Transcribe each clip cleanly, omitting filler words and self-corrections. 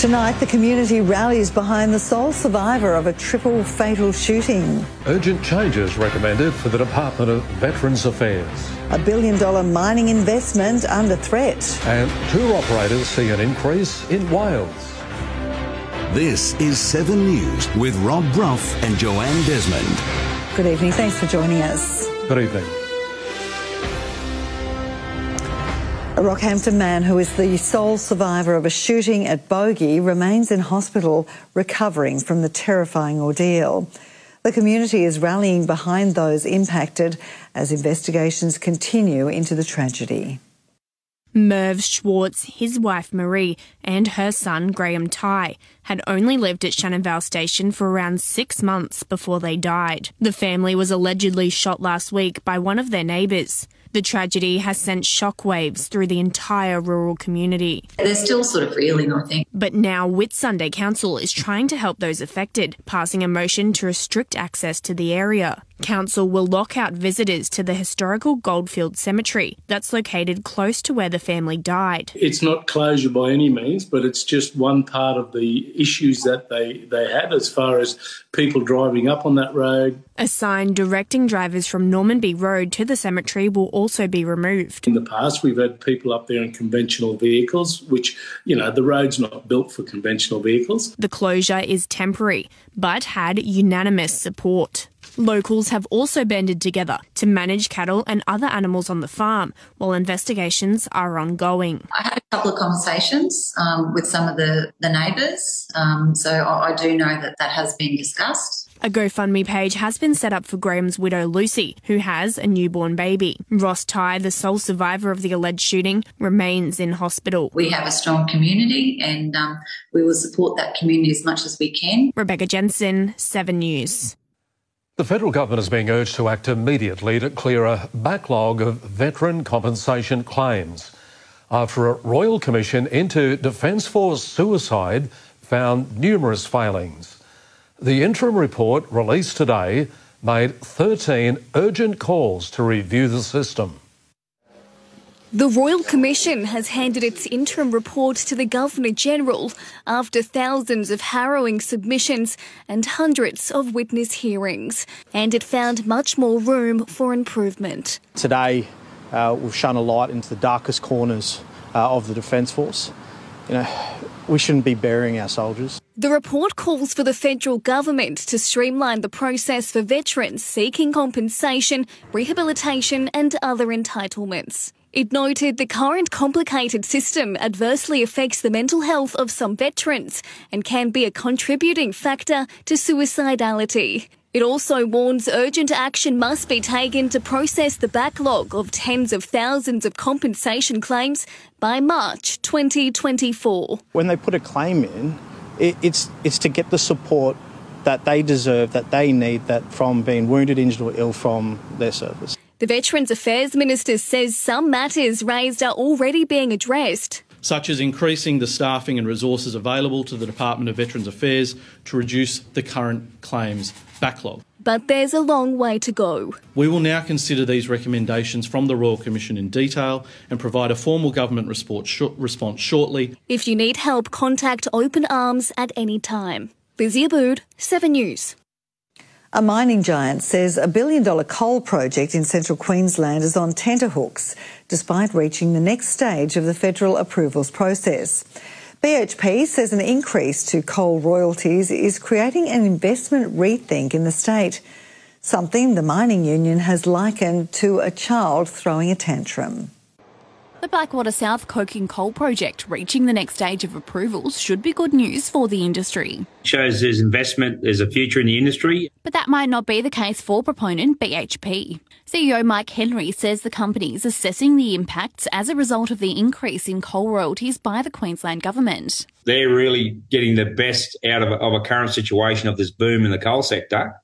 Tonight, the community rallies behind the sole survivor of a triple fatal shooting. Urgent changes recommended for the Department of Veterans Affairs. $1 billion mining investment under threat. And tour operators see an increase in Wales. This is 7 News with Brough and Joanne Desmond. Good evening. Thanks for joining us. Good evening. A Rockhampton man who is the sole survivor of a shooting at Brough remains in hospital recovering from the terrifying ordeal. The community is rallying behind those impacted as investigations continue into the tragedy. Merv Schwartz, his wife Marie and her son Graham Ty had only lived at Shannonvale Station for around 6 months before they died. The family was allegedly shot last week by one of their neighbours. The tragedy has sent shockwaves through the entire rural community. They're still sort of reeling, I think. But now Whitsunday Council is trying to help those affected, passing a motion to restrict access to the area. Council will lock out visitors to the historical Goldfield Cemetery that's located close to where the family died. It's not closure by any means, but it's just one part of the issues that they had as far as people driving up on that road. A sign directing drivers from Normanby Road to the cemetery will also be removed. In the past, we've had people up there in conventional vehicles, which, the road's not built for conventional vehicles. The closure is temporary, but had unanimous support. Locals have also banded together to manage cattle and other animals on the farm while investigations are ongoing. I had a couple of conversations with some of the neighbours, so I do know that has been discussed. A GoFundMe page has been set up for Graham's widow Lucy, who has a newborn baby. Ross Ty, the sole survivor of the alleged shooting, remains in hospital. We have a strong community and we will support that community as much as we can. Rebecca Jensen, 7 News. The federal government is being urged to act immediately to clear a backlog of veteran compensation claims after a royal commission into Defence Force suicide found numerous failings. The interim report released today made 13 urgent calls to review the system. The Royal Commission has handed its interim report to the Governor-General after thousands of harrowing submissions and hundreds of witness hearings, and it found much more room for improvement. Today, we've shone a light into the darkest corners of the Defence Force. We shouldn't be burying our soldiers. The report calls for the federal government to streamline the process for veterans seeking compensation, rehabilitation and other entitlements. It noted the current complicated system adversely affects the mental health of some veterans and can be a contributing factor to suicidality. It also warns urgent action must be taken to process the backlog of tens of thousands of compensation claims by March 2024. When they put a claim in, it's to get the support that they deserve, that they need, that from being wounded, injured or ill from their service. The Veterans Affairs Minister says some matters raised are already being addressed, such as increasing the staffing and resources available to the Department of Veterans Affairs to reduce the current claims backlog. But there's a long way to go. We will now consider these recommendations from the Royal Commission in detail and provide a formal government response shortly. If you need help, contact Open Arms at any time. Lizzie Abood, 7 News. A mining giant says a $1 billion coal project in central Queensland is on tenterhooks, despite reaching the next stage of the federal approvals process. BHP says an increase to coal royalties is creating an investment rethink in the state, something the mining union has likened to a child throwing a tantrum. The Blackwater South coking coal project reaching the next stage of approvals should be good news for the industry. Shows there's investment, there's a future in the industry. But that might not be the case for proponent BHP. CEO Mike Henry says the company is assessing the impacts as a result of the increase in coal royalties by the Queensland government. They're really getting the best out of a current situation of this boom in the coal sector.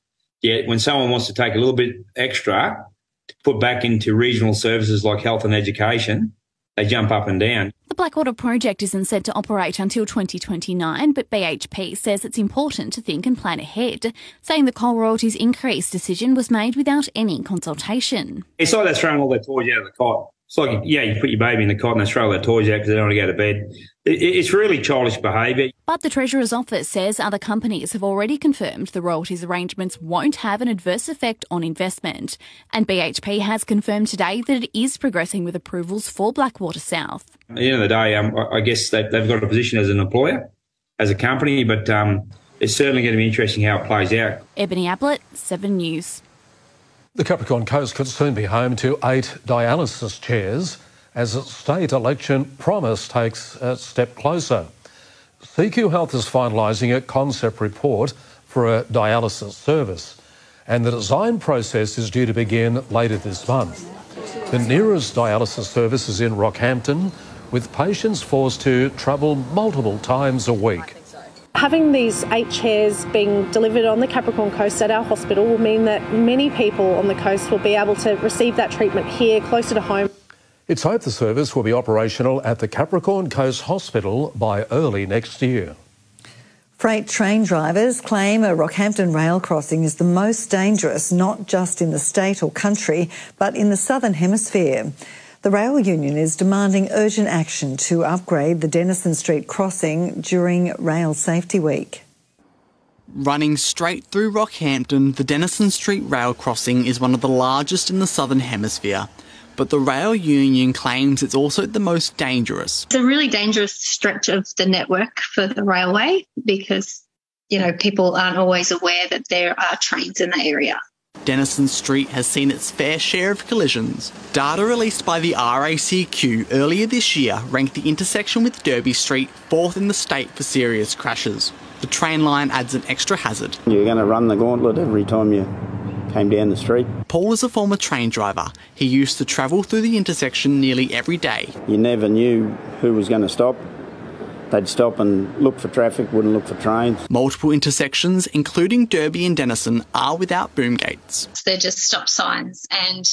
Yet when someone wants to take a little bit extra to put back into regional services like health and education, they jump up and down. The Blackwater project isn't set to operate until 2029, but BHP says it's important to think and plan ahead, saying the coal royalties increase decision was made without any consultation. It's like they're throwing all their toys out of the cot. It's like, you put your baby in the cot and they throw their toys out because they don't want to go to bed. It's really childish behaviour. But the Treasurer's office says other companies have already confirmed the royalties arrangements won't have an adverse effect on investment. And BHP has confirmed today that it is progressing with approvals for Blackwater South. At the end of the day, I guess they've got a position as an employer, as a company, but it's certainly going to be interesting how it plays out. Ebony Ablett, 7 News. The Capricorn Coast could soon be home to 8 dialysis chairs as a state election promise takes a step closer. CQ Health is finalising a concept report for a dialysis service, and the design process is due to begin later this month. The nearest dialysis service is in Rockhampton, with patients forced to travel multiple times a week. Having these 8 chairs being delivered on the Capricorn Coast at our hospital will mean that many people on the coast will be able to receive that treatment here, closer to home. It's hoped the service will be operational at the Capricorn Coast Hospital by early next year. Freight train drivers claim a Rockhampton rail crossing is the most dangerous, not just in the state or country, but in the Southern Hemisphere. The rail union is demanding urgent action to upgrade the Denison Street crossing during Rail Safety Week. Running straight through Rockhampton, the Denison Street rail crossing is one of the largest in the Southern Hemisphere. But the rail union claims it's also the most dangerous. It's a really dangerous stretch of the network for the railway because, people aren't always aware that there are trains in the area. Denison Street has seen its fair share of collisions. Data released by the RACQ earlier this year ranked the intersection with Derby Street 4th in the state for serious crashes. The train line adds an extra hazard. You're going to run the gauntlet every time you came down the street. Paul is a former train driver. He used to travel through the intersection nearly every day. You never knew who was going to stop. They'd stop and look for traffic, wouldn't look for trains. Multiple intersections, including Derby and Denison, are without boom gates. They're just stop signs and,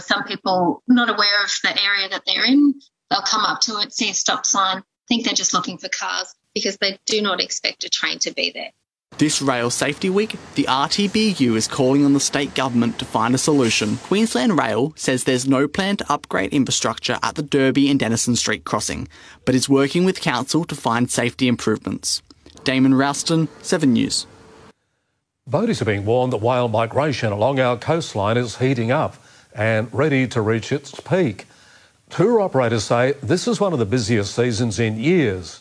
some people not aware of the area that they're in, they'll come up to it, see a stop sign, think they're just looking for cars because they do not expect a train to be there. This Rail Safety Week, the RTBU is calling on the state government to find a solution. Queensland Rail says there's no plan to upgrade infrastructure at the Derby and Denison Street crossing, but is working with council to find safety improvements. Damon Rouston, 7 News. Boaties are being warned that whale migration along our coastline is heating up and ready to reach its peak. Tour operators say this is one of the busiest seasons in years,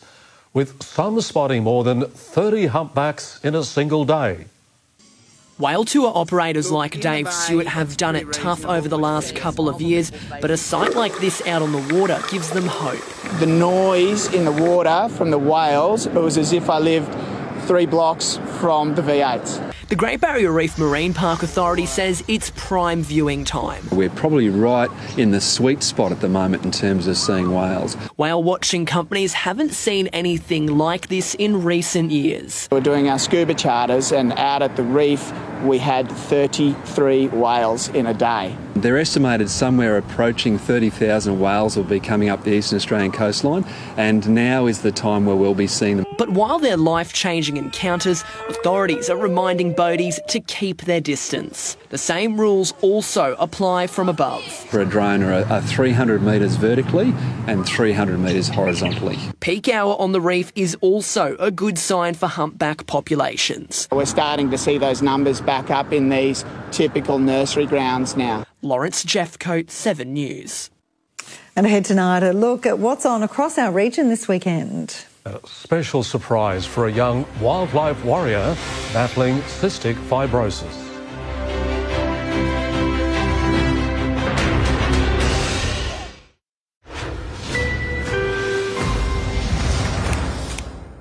with some spotting more than 30 humpbacks in a single day. Whale tour operators like Dave Stewart have done it tough over the last couple of years, but a sight like this out on the water gives them hope. The noise in the water from the whales, it was as if I lived 3 blocks from the V8s. The Great Barrier Reef Marine Park Authority says it's prime viewing time. We're probably right in the sweet spot at the moment in terms of seeing whales. Whale watching companies haven't seen anything like this in recent years. We're doing our scuba charters and out at the reef we had 33 whales in a day. They're estimated somewhere approaching 30,000 whales will be coming up the Eastern Australian coastline, and now is the time where we'll be seeing them. But while they're life-changing encounters, authorities are reminding boaties to keep their distance. The same rules also apply from above. For a drone are 300 metres vertically and 300 metres horizontally. Peak hour on the reef is also a good sign for humpback populations. We're starting to see those numbers back up in these typical nursery grounds now. Lawrence Jeffcoat, 7 News. And ahead tonight, a look at what's on across our region this weekend. A special surprise for a young wildlife warrior battling cystic fibrosis.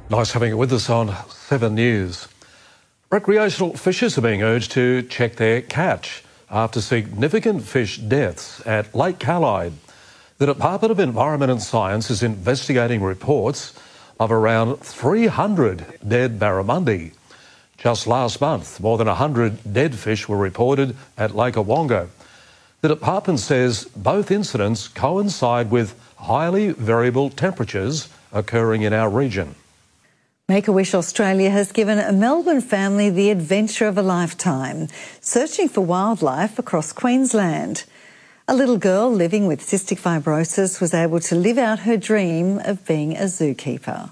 Nice having it with us on 7 News. Recreational fishers are being urged to check their catch after significant fish deaths at Lake Callide. The Department of Environment and Science is investigating reports of around 300 dead barramundi. Just last month, more than 100 dead fish were reported at Lake Awonga. The department says both incidents coincide with highly variable temperatures occurring in our region. Make-A-Wish Australia has given a Melbourne family the adventure of a lifetime, searching for wildlife across Queensland. A little girl living with cystic fibrosis was able to live out her dream of being a zookeeper.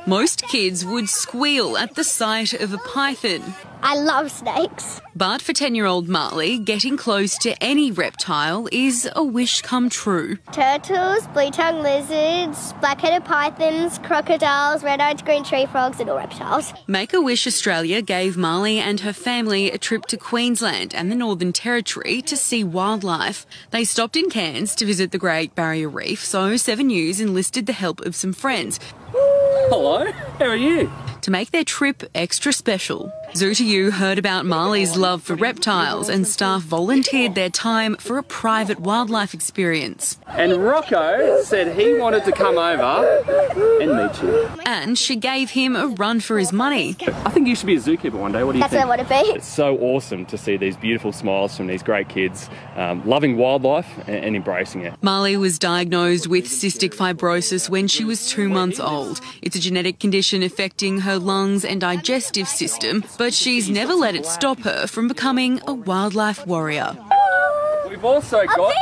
Most kids would squeal at the sight of a python. I love snakes. But for 10-year-old Marley, getting close to any reptile is a wish come true. Turtles, blue-tongued lizards, black-headed pythons, crocodiles, red-eyed green tree frogs and all reptiles. Make-A-Wish Australia gave Marley and her family a trip to Queensland and the Northern Territory to see wildlife. They stopped in Cairns to visit the Great Barrier Reef, so 7 News enlisted the help of some friends. Hello, how are you? To make their trip extra special. Zoo2U heard about Marley's love for reptiles and staff volunteered their time for a private wildlife experience. And Rocco said he wanted to come over and meet you. And she gave him a run for his money. I think you should be a zookeeper one day. What do you think? That's what I want to be. It's so awesome to see these beautiful smiles from these great kids, loving wildlife and embracing it. Marley was diagnosed with cystic fibrosis when she was 2 months old. It's a genetic condition affecting her lungs and digestive system, but she's never let it stop her from becoming a wildlife warrior. We've also got...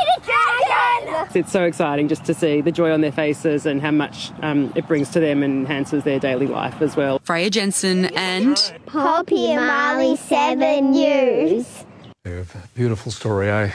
It's so exciting just to see the joy on their faces and how much it brings to them and enhances their daily life as well. Freya Jensen and... Poppy and Marley, 7 News. Beautiful story, eh?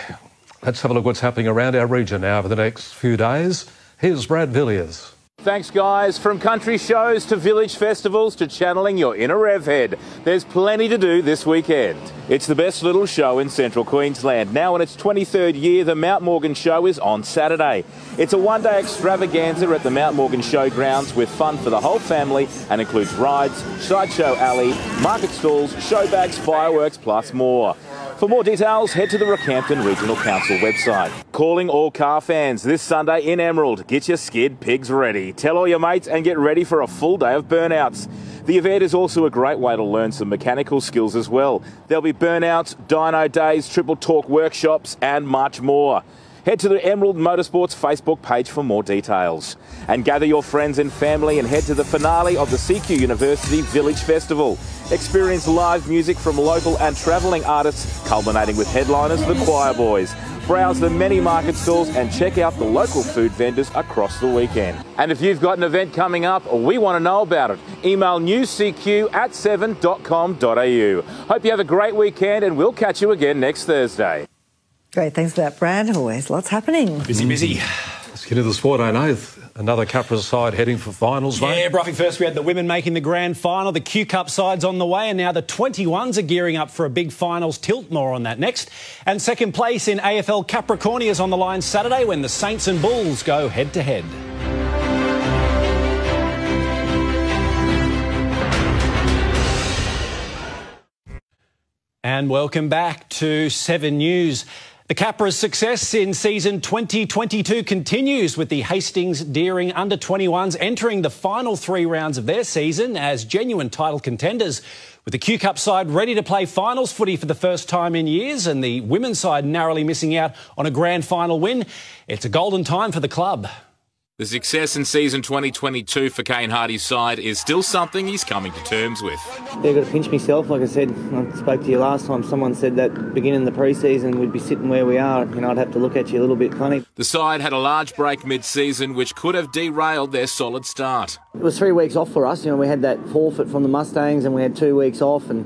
Let's have a look what's happening around our region now over the next few days. Here's Brad Villiers. Thanks, guys. From country shows to village festivals to channeling your inner rev head, there's plenty to do this weekend. It's the best little show in central Queensland. Now in its 23rd year, the Mount Morgan Show is on Saturday. It's a one-day extravaganza at the Mount Morgan Showgrounds with fun for the whole family and includes rides, sideshow alley, market stalls, show bags, fireworks, plus more. For more details, head to the Rockhampton Regional Council website. Calling all car fans this Sunday in Emerald. Get your skid pigs ready. Tell all your mates and get ready for a full day of burnouts. The event is also a great way to learn some mechanical skills as well. There'll be burnouts, dyno days, triple torque workshops and much more. Head to the Emerald Motorsports Facebook page for more details. And gather your friends and family and head to the finale of the CQ University Village Festival. Experience live music from local and travelling artists, culminating with headliners the Choir Boys. Browse the many market stalls and check out the local food vendors across the weekend. And if you've got an event coming up, we want to know about it. Email newscq@7.com.au. Hope you have a great weekend and we'll catch you again next Thursday. Great, thanks for that, Brad. Always lots happening. Busy. Let's get into the sport, I know. Another Capra side heading for finals, mate. Yeah, Brough first we had the women making the grand final. The Q Cup side's on the way and now the 21s are gearing up for a big finals tilt. More on that next. And second place in AFL Capricornia is on the line Saturday when the Saints and Bulls go head-to-head. And welcome back to 7 News. The Capra's success in season 2022 continues with the Hastings Deering under-21s entering the final 3 rounds of their season as genuine title contenders. With the Q Cup side ready to play finals footy for the first time in years and the women's side narrowly missing out on a grand final win, it's a golden time for the club. The success in season 2022 for Kane Hardy's side is still something he's coming to terms with. Yeah, I've got to pinch myself. Like I said, I spoke to you last time. Someone said that beginning the pre-season we'd be sitting where we are. You know, I'd have to look at you a little bit funny. The side had a large break mid-season which could have derailed their solid start. It was 3 weeks off for us. You know, we had that forfeit from the Mustangs and we had 2 weeks off and,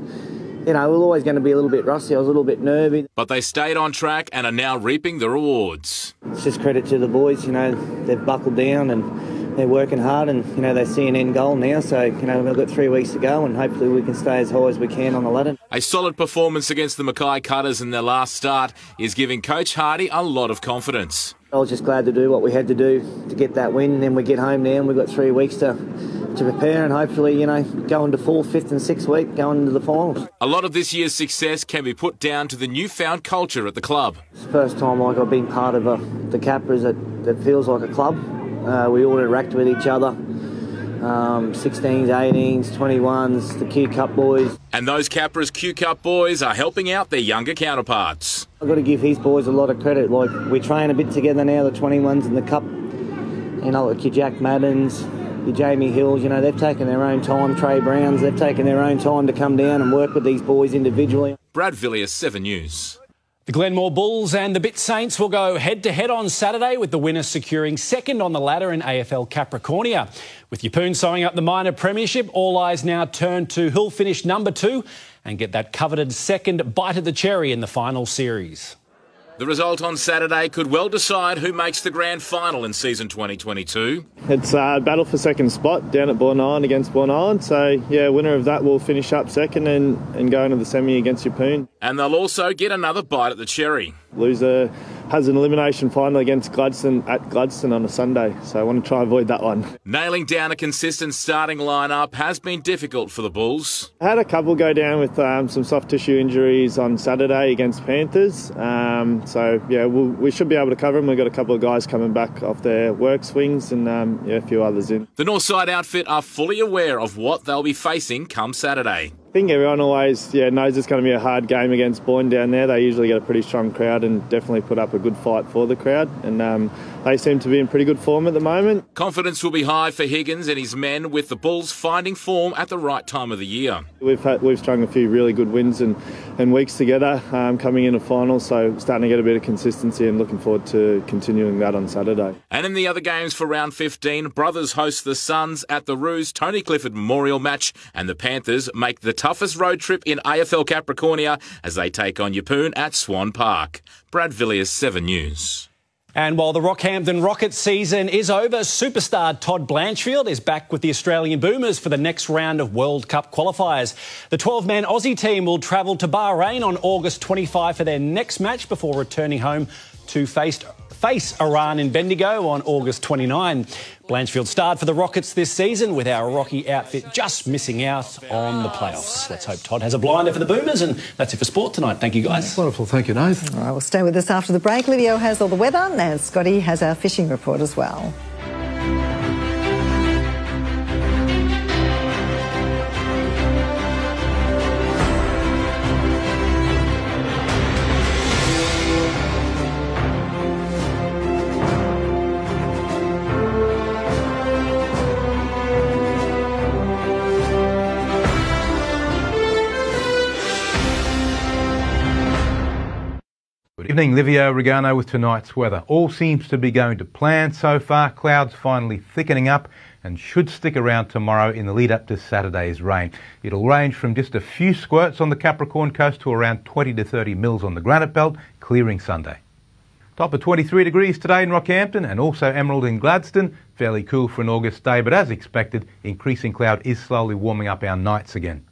you know, we were always going to be a little bit rusty. I was a little bit nervy. But they stayed on track and are now reaping the rewards. It's just credit to the boys. You know, they've buckled down and they're working hard and, you know, they see an end goal now. So, you know, we've got 3 weeks to go and hopefully we can stay as high as we can on the ladder. A solid performance against the Mackay Cutters in their last start is giving Coach Hardy a lot of confidence. I was just glad to do what we had to do to get that win. And then we get home now and we've got 3 weeks to prepare and hopefully, you know, go into 4th, 5th and 6th week, going into the finals. A lot of this year's success can be put down to the newfound culture at the club. It's the first time like I've been part of the Capras that feels like a club. We all interact with each other. 16s, 18s, 21s, the Q Cup boys. And those Capra's Q Cup boys are helping out their younger counterparts. I've got to give his boys a lot of credit. Like, we train a bit together now, the 21s and the Cup. You know, like your Jack Maddens, your Jamie Hills, you know, they've taken their own time. Trey Browns, they've taken their own time to come down and work with these boys individually. Brad Villiers, 7 News. The Glenmore Bulls and the Bit Saints will go head-to-head on Saturday, with the winner securing second on the ladder in AFL Capricornia. With Yeppoon sewing up the minor premiership, all eyes now turn to who'll finish number 2 and get that coveted second bite of the cherry in the final series. The result on Saturday could well decide who makes the grand final in season 2022. It's a battle for second spot down at Bourne Island against Bourne Island. So, yeah, winner of that will finish up second and go into the semi against Yeppoon. And they'll also get another bite at the cherry. Loser has an elimination final against Gladstone at Gladstone on a Sunday, so I want to try and avoid that one. Nailing down a consistent starting lineup has been difficult for the Bulls. I had a couple go down with some soft tissue injuries on Saturday against Panthers. So, yeah, we should be able to cover them. We've got a couple of guys coming back off their work swings and a few others in. The Northside outfit are fully aware of what they'll be facing come Saturday. I think everyone always knows it's going to be a hard game against Bourne down there. They usually get a pretty strong crowd and definitely put up a good fight for the crowd. And they seem to be in pretty good form at the moment. Confidence will be high for Higgins and his men, with the Bulls finding form at the right time of the year. We've strung a few really good wins and weeks together coming into finals, so starting to get a bit of consistency and looking forward to continuing that on Saturday. And in the other games for round 15, Brothers host the Suns at the Roos Tony Clifford Memorial Match, and the Panthers make the toughest road trip in AFL Capricornia as they take on Yeppoon at Swan Park. Brad Villiers, 7 News. And while the Rockhampton Rockets season is over, superstar Todd Blanchfield is back with the Australian Boomers for the next round of World Cup qualifiers. The 12-man Aussie team will travel to Bahrain on August 25 for their next match before returning home to face Iran in Bendigo on August 29. Blanchfield starred for the Rockets this season, with our Rocky outfit just missing out on the playoffs. Let's hope Todd has a blinder for the Boomers, and that's it for sport tonight. Thank you, guys. Wonderful. Thank you, Nathan. All right, we'll stay with us after the break. Livio has all the weather, and Scotty has our fishing report as well. Good evening, Livio, Regano with tonight's weather. All seems to be going to plan so far. Clouds finally thickening up and should stick around tomorrow in the lead up to Saturday's rain. It'll range from just a few squirts on the Capricorn coast to around 20 to 30 mils on the Granite Belt, clearing Sunday. Top of 23 degrees today in Rockhampton and also Emerald in Gladstone. Fairly cool for an August day, but as expected, increasing cloud is slowly warming up our nights again.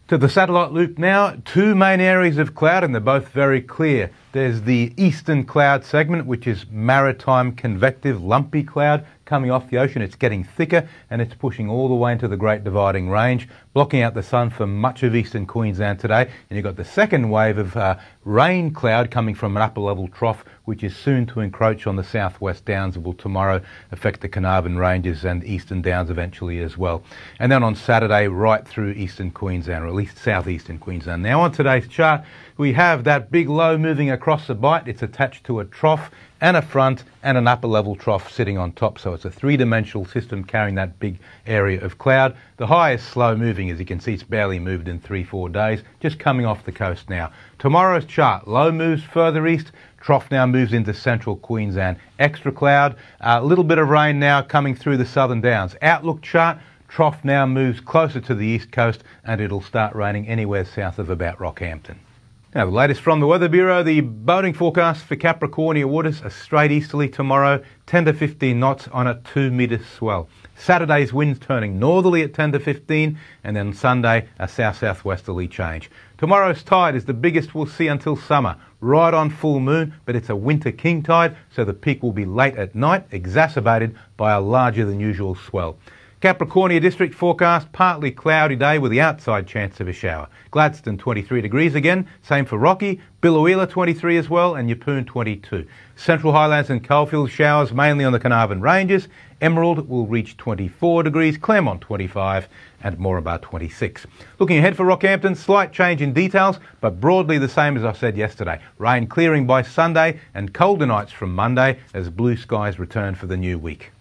To the satellite loop now, 2 main areas of cloud, and they're both very clear. There's the eastern cloud segment, which is maritime convective lumpy cloud coming off the ocean. It's getting thicker and it's pushing all the way into the Great Dividing Range, blocking out the sun for much of eastern Queensland today. And you've got the second wave of rain cloud coming from an upper level trough, which is soon to encroach on the southwest downs and will tomorrow affect the Carnarvon Ranges and eastern downs eventually as well. And then on Saturday, right through eastern Queensland, or at least southeastern Queensland. Now on today's chart, we have that big low moving across the bight. It's attached to a trough and a front and an upper level trough sitting on top. So it's a 3-dimensional system carrying that big area of cloud. The high is slow moving. As you can see, it's barely moved in 3-4 days, just coming off the coast now. Tomorrow's chart, low moves further east, trough now moves into central Queensland. Extra cloud, a little bit of rain now coming through the southern downs. Outlook chart, trough now moves closer to the east coast and it'll start raining anywhere south of about Rockhampton. Now, the latest from the Weather Bureau, the boating forecast for Capricornia waters, a straight easterly tomorrow, 10 to 15 knots on a 2-metre swell. Saturday's winds turning northerly at 10 to 15, and then Sunday, a south-southwesterly change. Tomorrow's tide is the biggest we'll see until summer, right on full moon, but it's a winter king tide, so the peak will be late at night, exacerbated by a larger than usual swell. Capricornia District forecast, partly cloudy day with the outside chance of a shower. Gladstone 23 degrees again, same for Rocky, Biloela 23 as well, and Yeppoon 22. Central Highlands and Coalfield showers mainly on the Carnarvon Ranges. Emerald will reach 24 degrees, Claremont 25 and Moranbah 26. Looking ahead for Rockhampton, slight change in details, but broadly the same as I said yesterday. Rain clearing by Sunday and colder nights from Monday as blue skies return for the new week.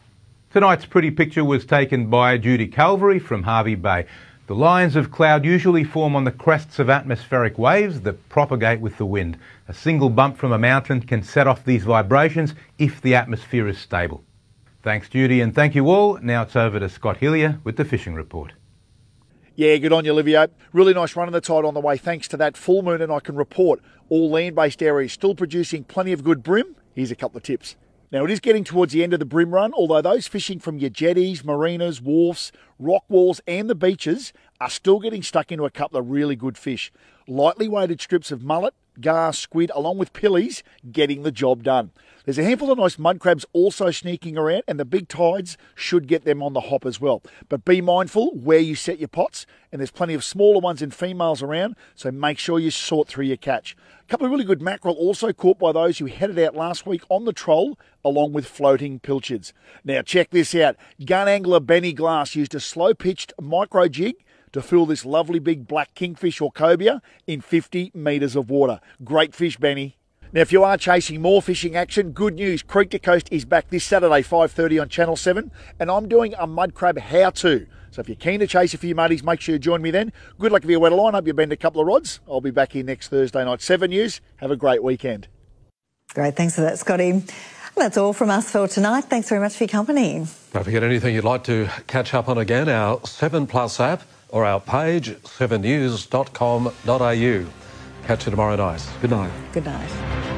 Tonight's pretty picture was taken by Judy Calvary from Harvey Bay. The lines of cloud usually form on the crests of atmospheric waves that propagate with the wind. A single bump from a mountain can set off these vibrations if the atmosphere is stable. Thanks, Judy, and thank you all. Now it's over to Scott Hillier with the fishing report. Yeah, good on you, Livio. Really nice run of the tide on the way thanks to that full moon, and I can report all land-based areas still producing plenty of good bream. Here's a couple of tips. Now, it is getting towards the end of the bream run, although those fishing from your jetties, marinas, wharfs, rock walls and the beaches are still getting stuck into a couple of really good fish. Lightly weighted strips of mullet, gar, squid, along with pillies, getting the job done. There's a handful of nice mud crabs also sneaking around, and the big tides should get them on the hop as well. But be mindful where you set your pots, and there's plenty of smaller ones and females around, so make sure you sort through your catch. A couple of really good mackerel also caught by those who headed out last week on the troll, along with floating pilchards. Now check this out. Gun angler Benny Glass used a slow-pitched micro jig to fool this lovely big black kingfish or cobia in 50 metres of water. Great fish, Benny. Now, if you are chasing more fishing action, good news. Creek to Coast is back this Saturday, 5:30 on Channel 7, and I'm doing a mud crab how-to. So if you're keen to chase a few muddies, make sure you join me then. Good luck if you're wet a line. Hope you bend a couple of rods. I'll be back here next Thursday night, 7 News. Have a great weekend. Great, thanks for that, Scotty. That's all from us for tonight. Thanks very much for your company. Don't forget anything you'd like to catch up on again, our 7 Plus app or our page, 7news.com.au. Catch you tomorrow night. Good night. Good night.